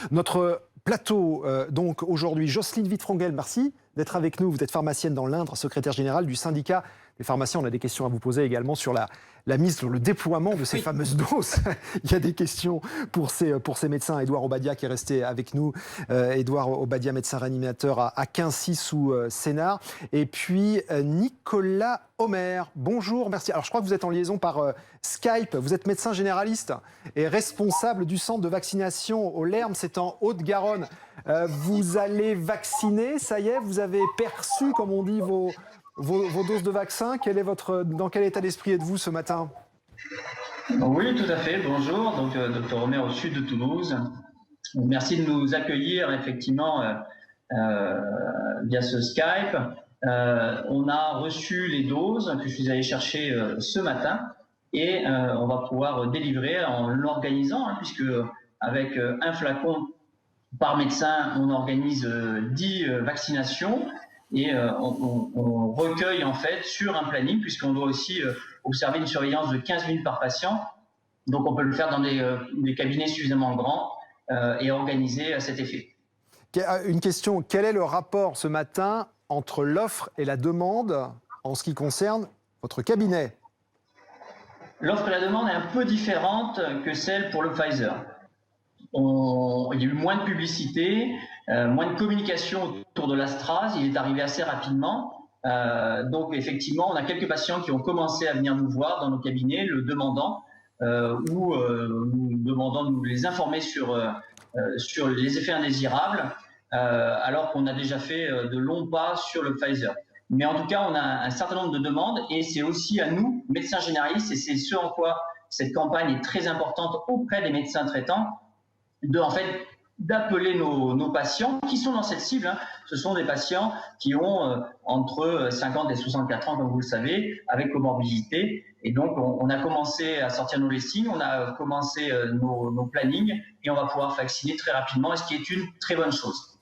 Notre plateau, donc aujourd'hui, Jocelyne Wittfrangel, merci d'être avec nous. Vous êtes pharmacienne dans l'Indre, secrétaire générale du syndicat des pharmaciens. On a des questions à vous poser également sur la mise, sur le déploiement de ces fameuses doses. Il y a des questions pour ces médecins. Édouard Obadia qui est resté avec nous. Édouard Obadia, médecin réanimateur à Quincy sous Sénart. Et puis Nicolas Homer. Bonjour, merci. Alors je crois que vous êtes en liaison par Skype. Vous êtes médecin généraliste et responsable du centre de vaccination au Lerme, c'est en Haute-Garonne. Vous allez vacciner, ça y est, vous avez perçu, comme on dit, vos doses de vaccin. Dans quel état d'esprit êtes-vous ce matin? Oui, tout à fait. Bonjour, donc Dr Homer au sud de Toulouse. Merci de nous accueillir effectivement via ce Skype. On a reçu les doses que je suis allé chercher ce matin et on va pouvoir délivrer en l'organisant, puisque avec un flacon par médecin, on organise 10 vaccinations. Et on recueille en fait sur un planning, puisqu'on doit aussi observer une surveillance de 15 minutes par patient. Donc on peut le faire dans des cabinets suffisamment grands et organisés à cet effet. Une question, quel est le rapport ce matin entre l'offre et la demande en ce qui concerne votre cabinet? L'offre et la demande est un peu différente que celle pour le Pfizer. Il y a eu moins de publicité, moins de communication autour de l'Astraz. Il est arrivé assez rapidement. Donc effectivement, on a quelques patients qui ont commencé à venir nous voir dans nos cabinets, le demandant, ou nous demandant de nous les informer sur les effets indésirables, alors qu'on a déjà fait de longs pas sur le Pfizer. Mais en tout cas, on a un certain nombre de demandes et c'est aussi à nous, médecins généralistes, et c'est ce en quoi cette campagne est très importante auprès des médecins traitants, d'appeler nos patients qui sont dans cette cible. Ce sont des patients qui ont entre 50 et 64 ans, comme vous le savez, avec comorbidité. Et donc, on a commencé à sortir nos listings, on a commencé nos plannings et on va pouvoir vacciner très rapidement, ce qui est une très bonne chose.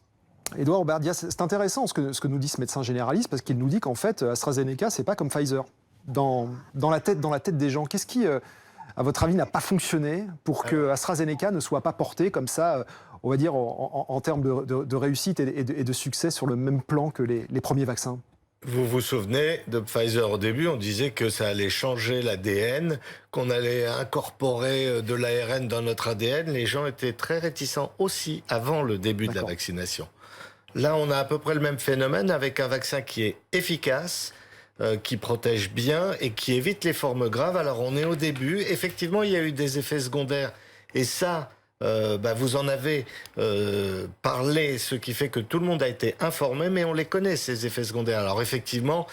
Édouard Obadia, c'est intéressant ce que nous dit ce médecin généraliste, parce qu'il nous dit qu'en fait, AstraZeneca, c'est pas comme Pfizer. Dans la tête des gens, qu'est-ce qui, à votre avis, n'a pas fonctionné pour que AstraZeneca ne soit pas porté comme ça, on va dire, en termes de réussite et de succès sur le même plan que les premiers vaccins? Vous vous souvenez de Pfizer au début, on disait que ça allait changer l'ADN, qu'on allait incorporer de l'ARN dans notre ADN. Les gens étaient très réticents aussi avant le début de la vaccination. Là, on a à peu près le même phénomène avec un vaccin qui est efficace, qui protège bien et qui évite les formes graves. Alors on est au début, effectivement il y a eu des effets secondaires et ça, vous en avez parlé, ce qui fait que tout le monde a été informé, mais on les connaît ces effets secondaires. Alors effectivement,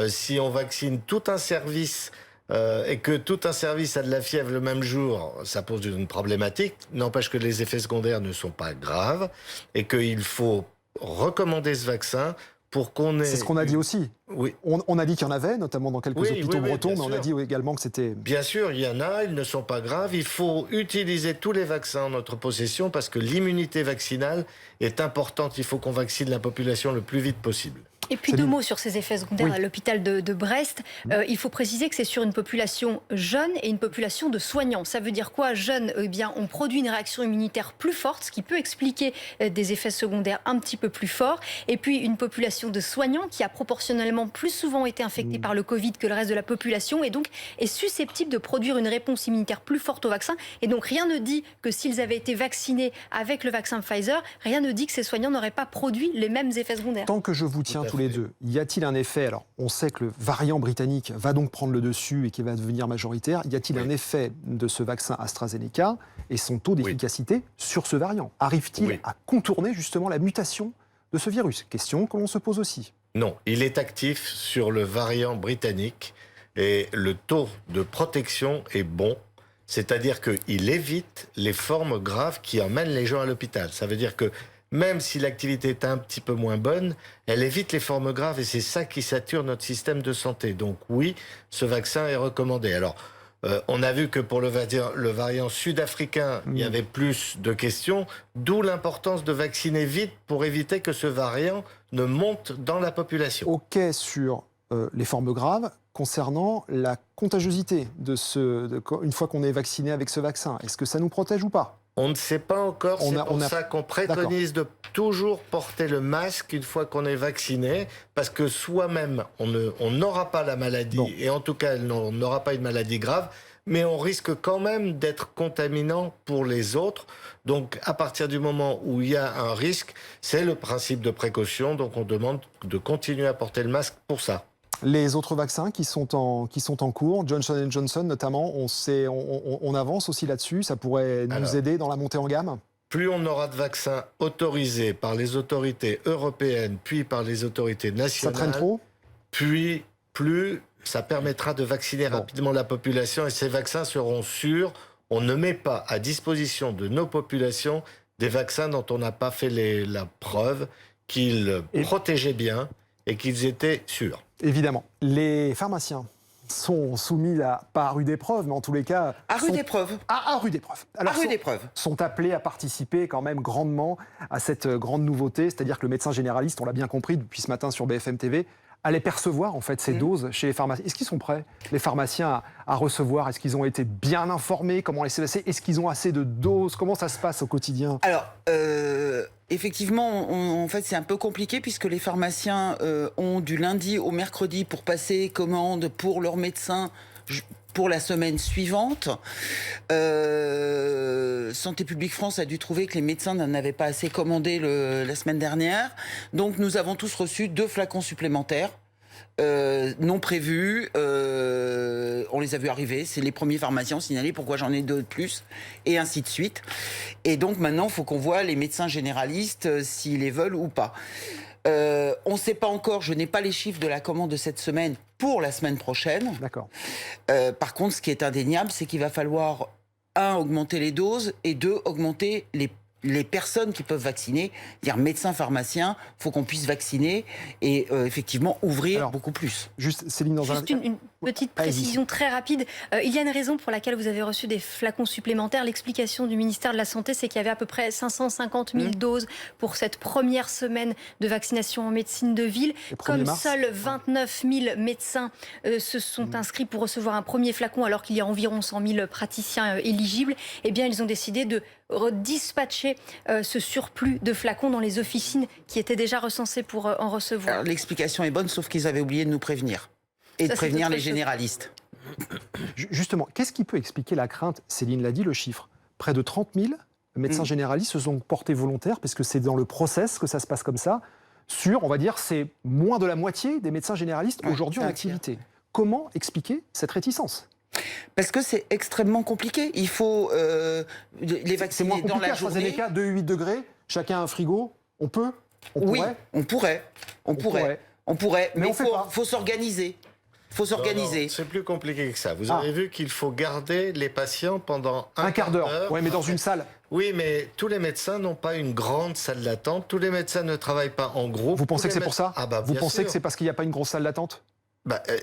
si on vaccine tout un service et que tout un service a de la fièvre le même jour, ça pose une problématique. N'empêche que les effets secondaires ne sont pas graves et qu'il faut recommander ce vaccin pour qu'on ait... C'est ce qu'on a dit aussi. Oui. On a dit qu'il y en avait, notamment dans quelques hôpitaux bretons, mais on a dit également que c'était... Bien sûr, il y en a, ils ne sont pas graves. Il faut utiliser tous les vaccins en notre possession parce que l'immunité vaccinale est importante. Il faut qu'on vaccine la population le plus vite possible. Et puis deux mots sur ces effets secondaires à l'hôpital de Brest. Il faut préciser que c'est sur une population jeune et une population de soignants. Ça veut dire quoi, jeune? Eh bien, on produit une réaction immunitaire plus forte, ce qui peut expliquer des effets secondaires un petit peu plus forts. Et puis une population de soignants qui a proportionnellement plus souvent été infectée par le Covid que le reste de la population et donc est susceptible de produire une réponse immunitaire plus forte au vaccin. Et donc rien ne dit que s'ils avaient été vaccinés avec le vaccin Pfizer, rien ne dit que ces soignants n'auraient pas produit les mêmes effets secondaires. Tant que je vous tiens tous les deux, y a-t-il un effet, alors on sait que le variant britannique va donc prendre le dessus et qu'il va devenir majoritaire, y a-t-il un effet de ce vaccin AstraZeneca et son taux d'efficacité sur ce variant? Arrive-t-il à contourner justement la mutation de ce virus? Question que l'on se pose aussi. Non, il est actif sur le variant britannique et le taux de protection est bon. C'est-à-dire qu'il évite les formes graves qui emmènent les gens à l'hôpital. Ça veut dire que même si l'activité est un petit peu moins bonne, elle évite les formes graves et c'est ça qui sature notre système de santé. Donc oui, ce vaccin est recommandé. Alors, on a vu que pour le variant sud-africain, il y avait plus de questions, d'où l'importance de vacciner vite pour éviter que ce variant ne monte dans la population. OK sur les formes graves. Concernant la contagiosité une fois qu'on est vacciné avec ce vaccin, est-ce que ça nous protège ou pas? On ne sait pas encore, c'est pour ça qu'on préconise de toujours porter le masque une fois qu'on est vacciné, parce que soi-même, on n'aura pas la maladie, et en tout cas, on n'aura pas une maladie grave, mais on risque quand même d'être contaminant pour les autres. Donc, à partir du moment où il y a un risque, c'est le principe de précaution, donc on demande de continuer à porter le masque pour ça. Les autres vaccins qui sont en cours, Johnson & Johnson notamment, on avance aussi là-dessus, ça pourrait nous aider dans la montée en gamme? Plus on aura de vaccins autorisés par les autorités européennes, puis par les autorités nationales, ça traîne trop? Puis plus ça permettra de vacciner rapidement la population, et ces vaccins seront sûrs. On ne met pas à disposition de nos populations des vaccins dont on n'a pas fait la preuve qu'ils protégeaient bien et qu'ils étaient sûrs. Évidemment. Les pharmaciens sont soumis pas à rude épreuve, mais en tous les cas... À rude épreuve. À rude épreuve. Alors, sont appelés à participer quand même grandement à cette grande nouveauté, c'est-à-dire que le médecin généraliste, on l'a bien compris depuis ce matin sur BFM TV, allait percevoir en fait ces doses chez les pharmaciens. Est-ce qu'ils sont prêts, les pharmaciens, à recevoir? Est-ce qu'ils ont été bien informés? Comment les passer? Est-ce qu'ils ont assez de doses? Comment ça se passe au quotidien? Alors, effectivement, en fait, c'est un peu compliqué puisque les pharmaciens ont du lundi au mercredi pour passer commande pour leur médecin pour la semaine suivante. Santé publique France a dû trouver que les médecins n'en avaient pas assez commandé la semaine dernière. Donc nous avons tous reçu 2 flacons supplémentaires. Non prévus, on les a vus arriver, c'est les premiers pharmaciens ont signalé pourquoi j'en ai 2 de plus, et ainsi de suite. Et donc maintenant, il faut qu'on voit les médecins généralistes s'ils les veulent ou pas. On ne sait pas encore, je n'ai pas les chiffres de la commande de cette semaine pour la semaine prochaine. D'accord. Par contre, ce qui est indéniable, c'est qu'il va falloir, 1, augmenter les doses, et 2, augmenter les personnes qui peuvent vacciner, dire médecins, pharmaciens, il faut qu'on puisse vacciner et effectivement ouvrir beaucoup plus. Juste, Céline, une petite précision très rapide. Il y a une raison pour laquelle vous avez reçu des flacons supplémentaires. L'explication du ministère de la Santé, c'est qu'il y avait à peu près 550 000 doses pour cette première semaine de vaccination en médecine de ville. Comme seuls 29 000 médecins se sont inscrits pour recevoir un premier flacon, alors qu'il y a environ 100 000 praticiens éligibles, eh bien, ils ont décidé de redispatcher ce surplus de flacons dans les officines qui étaient déjà recensées pour en recevoir. L'explication est bonne, sauf qu'ils avaient oublié de nous prévenir. Et de prévenir les généralistes. Justement, qu'est-ce qui peut expliquer la crainte? Céline l'a dit, le chiffre. Près de 30 000 médecins généralistes se sont portés volontaires, parce que c'est dans le process que ça se passe comme ça, on va dire, c'est moins de la moitié des médecins généralistes aujourd'hui en activité. Comment expliquer cette réticence? Parce que c'est extrêmement compliqué. Il faut les vacciner dans la journée. AstraZeneca, 2,8 degrés, chacun a un frigo. On peut? Oui, on pourrait. Mais il faut s'organiser. C'est plus compliqué que ça. Vous avez vu qu'il faut garder les patients pendant un quart d'heure. Oui, mais dans une salle. Oui, mais tous les médecins n'ont pas une grande salle d'attente. Tous les médecins ne travaillent pas en groupe. Vous pensez que c'est pour ça? Vous pensez que c'est parce qu'il n'y a pas une grosse salle d'attente?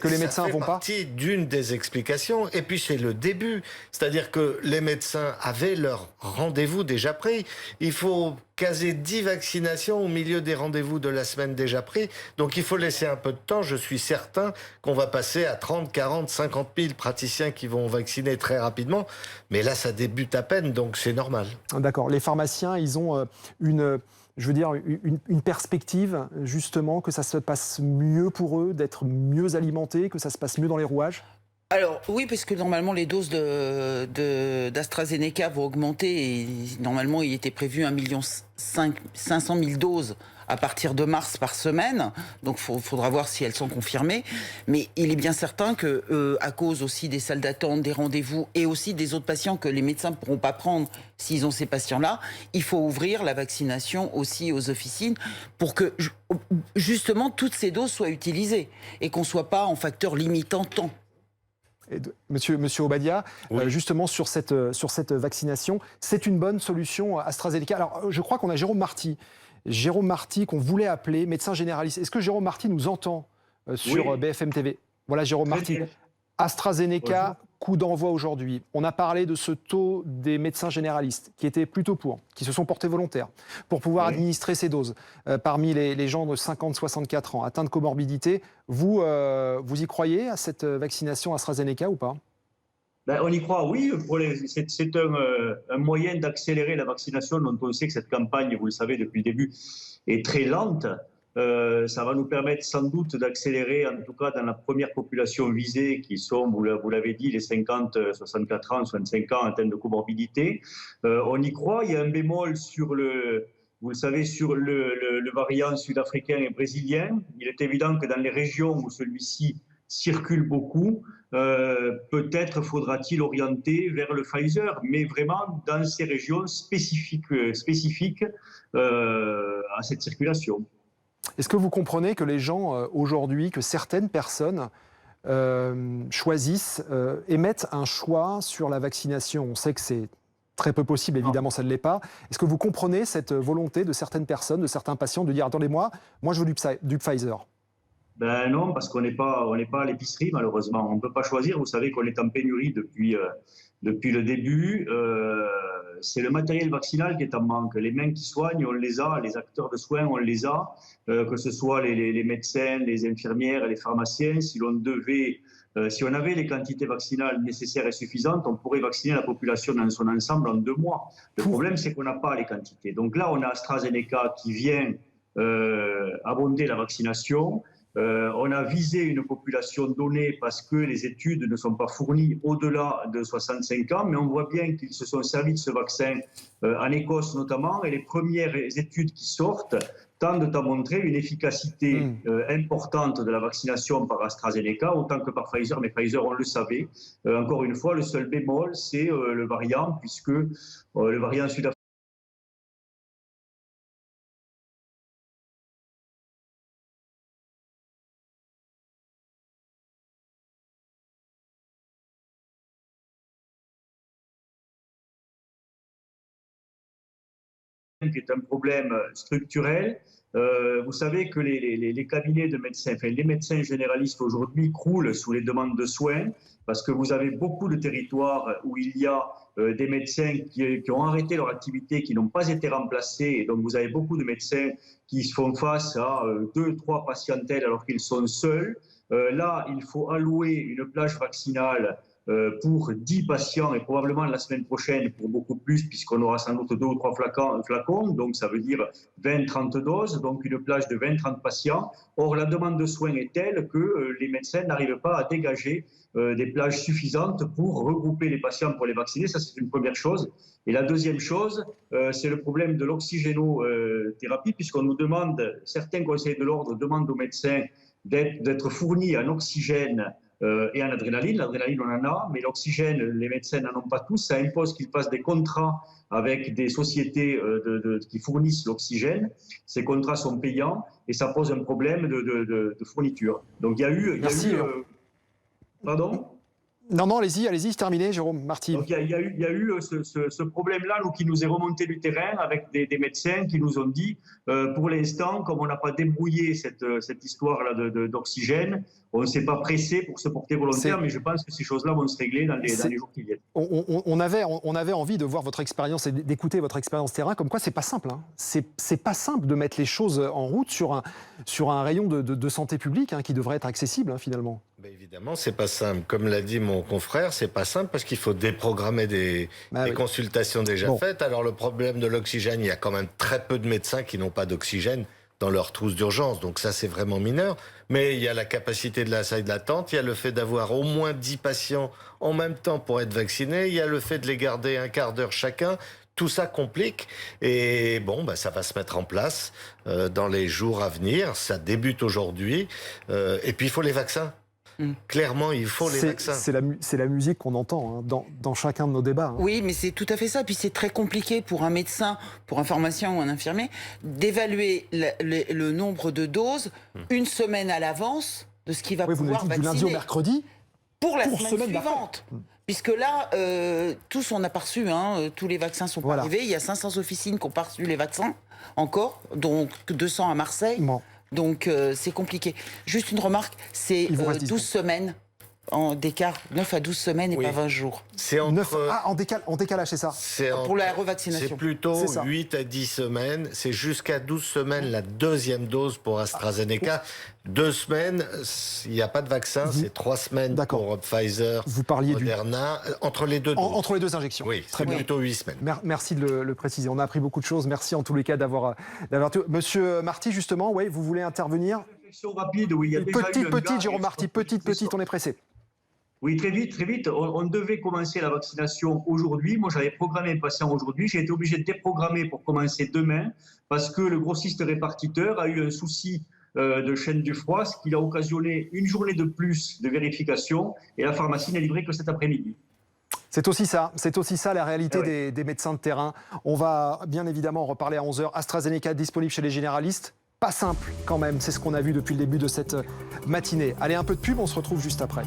Que les médecins ne vont pas? Ça fait partie d'une des explications. Et puis c'est le début. C'est-à-dire que les médecins avaient leur rendez-vous déjà pris. Il faut caser 10 vaccinations au milieu des rendez-vous de la semaine déjà pris. Donc il faut laisser un peu de temps. Je suis certain qu'on va passer à 30, 40, 50 000 praticiens qui vont vacciner très rapidement. Mais là, ça débute à peine, donc c'est normal. D'accord. Les pharmaciens, ils ont une perspective, justement, que ça se passe mieux pour eux, d'être mieux alimentés, que ça se passe mieux dans les rouages? Alors oui, parce que normalement les doses d'AstraZeneca vont augmenter et normalement il était prévu 500 000 doses à partir de mars par semaine. Donc il faudra voir si elles sont confirmées. Mais il est bien certain que à cause aussi des salles d'attente, des rendez-vous et aussi des autres patients que les médecins ne pourront pas prendre s'ils ont ces patients-là, il faut ouvrir la vaccination aussi aux officines pour que justement toutes ces doses soient utilisées et qu'on ne soit pas en facteur limitant temps. Monsieur Obadia, justement sur cette vaccination, c'est une bonne solution AstraZeneca. Alors je crois qu'on a Jérôme Marty qu'on voulait appeler, médecin généraliste. Est-ce que Jérôme Marty nous entend sur BFM TV? Voilà Jérôme Marty. AstraZeneca, coup d'envoi aujourd'hui. On a parlé de ce taux des médecins généralistes qui étaient plutôt qui se sont portés volontaires pour pouvoir administrer ces doses parmi les gens de 50-64 ans atteints de comorbidité. Vous y croyez à cette vaccination AstraZeneca ou pas? Ben, on y croit, oui. C'est un moyen d'accélérer la vaccination dont on sait que cette campagne, vous le savez depuis le début, est très lente. Ça va nous permettre sans doute d'accélérer, en tout cas dans la première population visée, qui sont, vous l'avez dit, les 50, 64 ans, 65 ans atteints de comorbidité. On y croit. Il y a un bémol sur vous le savez, sur le variant sud-africain et brésilien. Il est évident que dans les régions où celui-ci circule beaucoup, peut-être faudra-t-il orienter vers le Pfizer, mais vraiment dans ces régions spécifiques à cette circulation. Est-ce que vous comprenez que les gens, aujourd'hui, que certaines personnes choisissent, émettent un choix sur la vaccination? On sait que c'est très peu possible, évidemment, ça ne l'est pas. Est-ce que vous comprenez cette volonté de certaines personnes, de certains patients, de dire « Attendez-moi, moi je veux du Pfizer ». Ben non, parce qu'on n'est pas à l'épicerie, malheureusement. On ne peut pas choisir. Vous savez qu'on est en pénurie depuis le début. C'est le matériel vaccinal qui est en manque. Les mains qui soignent, on les a. Les acteurs de soins, on les a. Que ce soit les médecins, les infirmières, les pharmaciens. Si on avait les quantités vaccinales nécessaires et suffisantes, on pourrait vacciner la population dans son ensemble en 2 mois. Le problème, c'est qu'on n'a pas les quantités. Donc là, on a AstraZeneca qui vient abonder la vaccination. On a visé une population donnée parce que les études ne sont pas fournies au-delà de 65 ans, mais on voit bien qu'ils se sont servis de ce vaccin en Écosse notamment, et les premières études qui sortent tendent à montrer une efficacité importante de la vaccination par AstraZeneca, autant que par Pfizer, mais Pfizer, on le savait. Encore une fois, le seul bémol, c'est le variant, puisque le variant sud-africain qui est un problème structurel. Vous savez que les cabinets de médecins, enfin les médecins généralistes aujourd'hui croulent sous les demandes de soins parce que vous avez beaucoup de territoires où il y a des médecins qui ont arrêté leur activité, qui n'ont pas été remplacés. Et donc vous avez beaucoup de médecins qui se font face à 2-3 patientèles alors qu'ils sont seuls. Là, il faut allouer une plage vaccinale pour 10 patients et probablement la semaine prochaine pour beaucoup plus puisqu'on aura sans doute 2 ou 3 flacons, donc ça veut dire 20-30 doses, donc une plage de 20-30 patients. Or, la demande de soins est telle que les médecins n'arrivent pas à dégager des plages suffisantes pour regrouper les patients pour les vacciner. Ça, c'est une première chose. Et la deuxième chose, c'est le problème de l'oxygénothérapie, puisqu'on nous demande, certains conseils de l'ordre demandent aux médecins d'être fournis en oxygène et en adrénaline. L'adrénaline, on en a, mais l'oxygène, les médecins n'en ont pas tous. Ça impose qu'ils fassent des contrats avec des sociétés qui fournissent l'oxygène. Ces contrats sont payants et ça pose un problème de fourniture. Donc il y a eu... Pardon ? Non, allez-y, terminez, Jérôme Marty. Donc il y a eu ce problème-là qui nous est remonté du terrain avec des médecins qui nous ont dit, pour l'instant, comme on n'a pas débrouillé cette histoire-là d'oxygène, on ne s'est pas pressé pour se porter volontaire, mais je pense que ces choses-là vont se régler dans les jours qui viennent. On avait envie de voir votre expérience et d'écouter votre expérience terrain, comme quoi c'est pas simple. Hein. C'est pas simple de mettre les choses en route sur un rayon de santé publique qui devrait être accessible finalement. Ben évidemment, c'est pas simple. Comme l'a dit mon confrère, c'est pas simple parce qu'il faut déprogrammer des consultations déjà faites. Alors le problème de l'oxygène, il y a quand même très peu de médecins qui n'ont pas d'oxygène dans leur trousse d'urgence. Donc ça, c'est vraiment mineur. Mais il y a la capacité de la salle d'attente, il y a le fait d'avoir au moins 10 patients en même temps pour être vaccinés, il y a le fait de les garder un quart d'heure chacun. Tout ça complique et ça va se mettre en place dans les jours à venir. Ça débute aujourd'hui. Et puis, il faut les vaccins. Clairement, il faut les vaccins. C'est la musique qu'on entend dans chacun de nos débats. Oui, mais c'est tout à fait ça. Puis c'est très compliqué pour un médecin, pour un pharmacien ou un infirmier, d'évaluer le nombre de doses une semaine à l'avance de ce qu'il va pouvoir vacciner. Du lundi au mercredi pour la semaine suivante. Puisque là, tous on n'a pas reçu, tous les vaccins sont pas arrivés. Il y a 500 officines qui n'ont pas reçu les vaccins encore, donc 200 à Marseille. Donc c'est compliqué. Juste une remarque, c'est 12 semaines d'écart, 9 à 12 semaines et Oui. pas 20 jours. C'est En décalage, c'est ça. Pour la revaccination. C'est plutôt C'est ça. 8 à 10 semaines. C'est jusqu'à 12 semaines la deuxième dose pour AstraZeneca. 2 semaines, il n'y a pas de vaccin. C'est 3 semaines pour Pfizer, Vous parliez Moderna. Entre les deux doses. Entre les deux injections. Oui, Très c'est bien. plutôt 8 semaines. Merci de le préciser. On a appris beaucoup de choses. Merci en tous les cas d'avoir tout. Monsieur Marty, justement, ouais, vous voulez intervenir? Réflexion rapide, oui. Il y a déjà eu un Petite, gars- Jérôme Marty, petite, on est pressé. Oui, très vite. On devait commencer la vaccination aujourd'hui. Moi, j'avais programmé un patient aujourd'hui. J'ai été obligé de déprogrammer pour commencer demain parce que le grossiste répartiteur a eu un souci de chaîne du froid, ce qui a occasionné une journée de plus de vérification et la pharmacie n'a livré que cet après-midi. C'est aussi ça la réalité des médecins de terrain. On va bien évidemment en reparler à 11h. AstraZeneca disponible chez les généralistes. Pas simple quand même, c'est ce qu'on a vu depuis le début de cette matinée. Allez, un peu de pub, on se retrouve juste après.